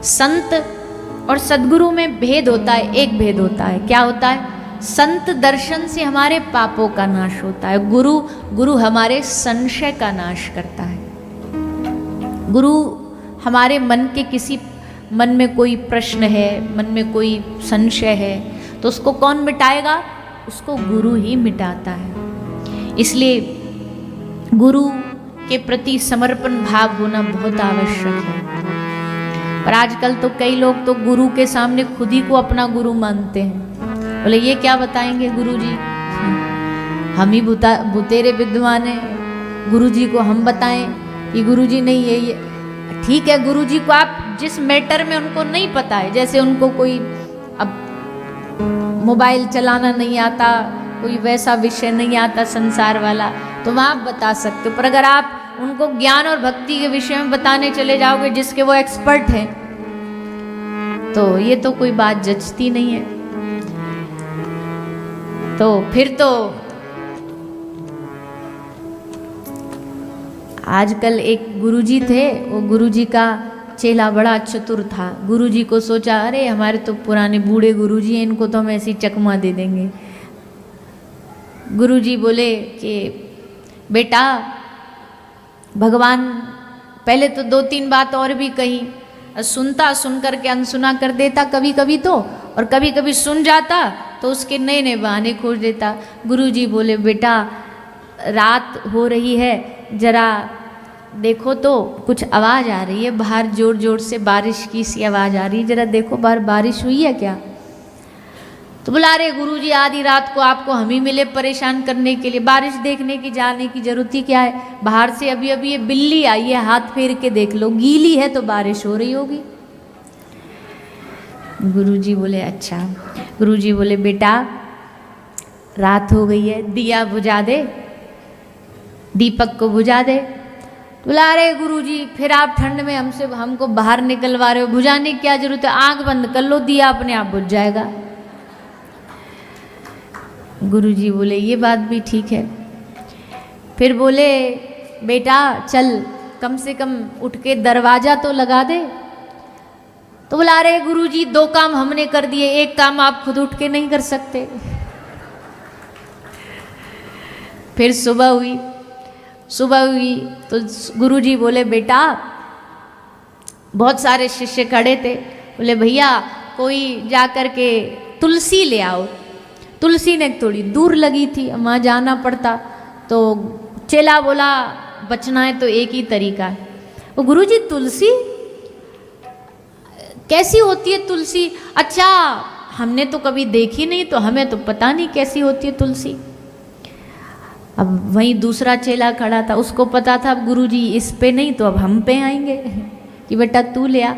संत और सद्गुरु में भेद होता है, एक भेद होता है। क्या होता है? संत दर्शन से हमारे पापों का नाश होता है, गुरु हमारे संशय का नाश करता है। गुरु हमारे मन के किसी मन में कोई प्रश्न है, मन में कोई संशय है, तो उसको कौन मिटाएगा? उसको गुरु ही मिटाता है। इसलिए गुरु के प्रति समर्पण भाव होना बहुत आवश्यक है। पर आजकल तो कई लोग तो गुरु के सामने खुद ही को अपना गुरु मानते हैं। बोले ये क्या बताएंगे गुरुजी, हम ही बुतेरे विद्वान हैं, गुरुजी को हम बताएं कि गुरुजी नहीं ये ठीक है। गुरुजी को आप जिस मैटर में उनको नहीं पता है, जैसे उनको कोई अब मोबाइल चलाना नहीं आता, कोई वैसा विषय नहीं आता संसार वाला, तो वहाँ आप बता सकते हो। पर अगर आप उनको ज्ञान और भक्ति के विषय में बताने चले जाओगे जिसके वो एक्सपर्ट हैं, तो ये तो कोई बात जचती नहीं है। तो फिर तो आजकल एक गुरुजी थे, वो गुरुजी का चेला बड़ा चतुर था। गुरुजी को सोचा अरे हमारे तो पुराने बूढ़े गुरुजी हैं, इनको तो हम ऐसी चकमा दे देंगे। गुरुजी बोले कि बेटा भगवान, पहले तो 2-3 बात और भी कही, सुनता, सुन करके अनसुना कर देता कभी कभी तो, और कभी कभी सुन जाता तो उसके नए नए बहाने खोज देता। गुरुजी बोले बेटा रात हो रही है, जरा देखो तो कुछ आवाज़ आ रही है बाहर, जोर जोर से बारिश की सी आवाज़ आ रही है, जरा देखो बाहर बारिश हुई है क्या? तो बोला अरे गुरुजी आधी रात को आपको हम ही मिले परेशान करने के लिए, बारिश देखने की जाने की जरूरत ही क्या है? बाहर से अभी अभी ये बिल्ली आई है, हाथ फेर के देख लो, गीली है तो बारिश हो रही होगी। गुरुजी बोले अच्छा। गुरुजी बोले बेटा रात हो गई है, दिया बुझा दे, दीपक को बुझा दे। बोला अरे गुरुजी फिर आप ठंड में हमको बाहर निकलवा रहे हो, बुझाने की क्या जरूरत है, आंख बंद कर लो, दिया अपने आप बुझ जाएगा। गुरुजी बोले ये बात भी ठीक है। फिर बोले बेटा चल कम से कम उठ के दरवाजा तो लगा दे। तो बोला अरे गुरुजी 2 काम हमने कर दिए, 1 काम आप खुद उठ के नहीं कर सकते। फिर सुबह हुई तो गुरुजी बोले बेटा, बहुत सारे शिष्य खड़े थे, बोले भैया कोई जा कर के तुलसी ले आओ। तुलसी ने थोड़ी दूर लगी थी, वहाँ जाना पड़ता, तो चेला बोला बचना है तो एक ही तरीका है। वो गुरुजी तुलसी कैसी होती है तुलसी? अच्छा हमने तो कभी देखी नहीं, तो हमें तो पता नहीं कैसी होती है तुलसी। अब वहीं दूसरा चेला खड़ा था, उसको पता था अब गुरुजी इस पे नहीं तो अब हम पे आएंगे कि बेटा तू ले आ।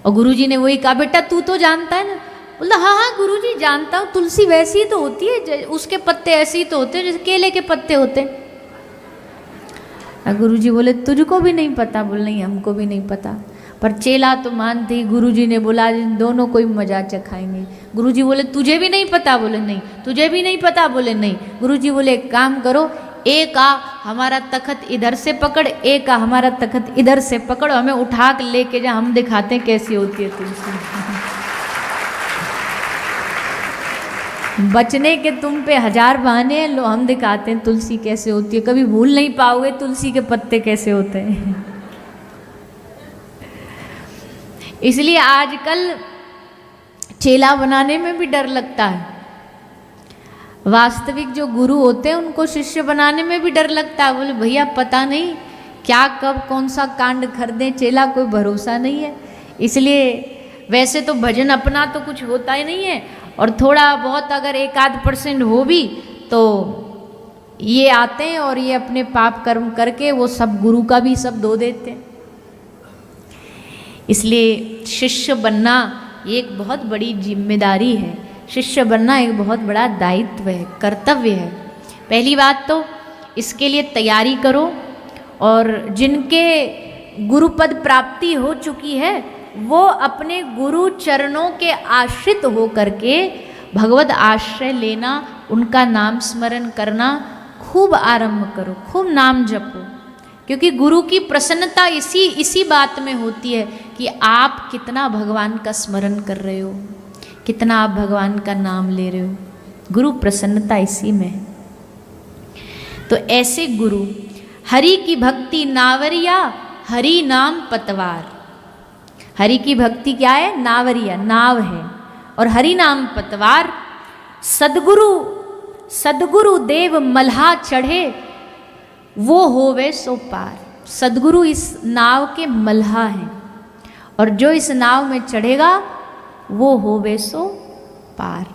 और गुरुजी ने वही कहा बेटा तू तो जानता है ना? बोला हाँ गुरुजी जानता हूँ, तुलसी वैसी ही तो होती है, उसके पत्ते ऐसे ही तो होते हैं जैसे केले के पत्ते होते हैं। गुरुजी बोले तुझको भी नहीं पता? बोले नहीं हमको भी नहीं पता। पर चेला तो मानते ही, गुरुजी ने बोला इन दोनों को ही मजा चखाएंगे। गुरुजी बोले तुझे भी नहीं पता? बोले नहीं। तुझे भी नहीं पता? बोले नहीं। गुरुजी बोले एक काम करो, एक आ हमारा तखत इधर से पकड़, एक आ हमारा तखत इधर से पकड़, हमें उठा के लेके जा, हम दिखाते हैं कैसी होती है तुलसी। बचने के तुम पे 1000 बहाने हैं, लो हम दिखाते हैं तुलसी कैसे होती है। कभी भूल नहीं पाओगे तुलसी के पत्ते कैसे होते हैं। इसलिए आजकल चेला बनाने में भी डर लगता है। वास्तविक जो गुरु होते हैं उनको शिष्य बनाने में भी डर लगता है। बोले भैया पता नहीं क्या कब कौन सा कांड कर दें, चेला कोई भरोसा नहीं है। इसलिए वैसे तो भजन अपना तो कुछ होता ही नहीं है, और थोड़ा बहुत अगर 1-8% हो भी तो ये आते हैं और ये अपने पाप कर्म करके वो सब गुरु का भी सब धो देते हैं। इसलिए शिष्य बनना ये एक बहुत बड़ी जिम्मेदारी है। शिष्य बनना एक बहुत बड़ा दायित्व है, कर्तव्य है। पहली बात तो इसके लिए तैयारी करो, और जिनके गुरुपद प्राप्ति हो चुकी है वो अपने गुरु चरणों के आश्रित हो करके भगवत आश्रय लेना, उनका नाम स्मरण करना खूब आरंभ करो, खूब नाम जपो। क्योंकि गुरु की प्रसन्नता इसी बात में होती है कि आप कितना भगवान का स्मरण कर रहे हो, कितना आप भगवान का नाम ले रहे हो। गुरु प्रसन्नता इसी में है। तो ऐसे गुरु, हरि की भक्ति नावरिया, हरि नाम पतवार। हरि की भक्ति क्या है? नावरिया, नाव है, और हरि नाम पतवार। सदगुरु देव मल्हा चढ़े, वो होवे सो पार। सदगुरु इस नाव के मल्हा हैं, और जो इस नाव में चढ़ेगा वो होवे सो पार।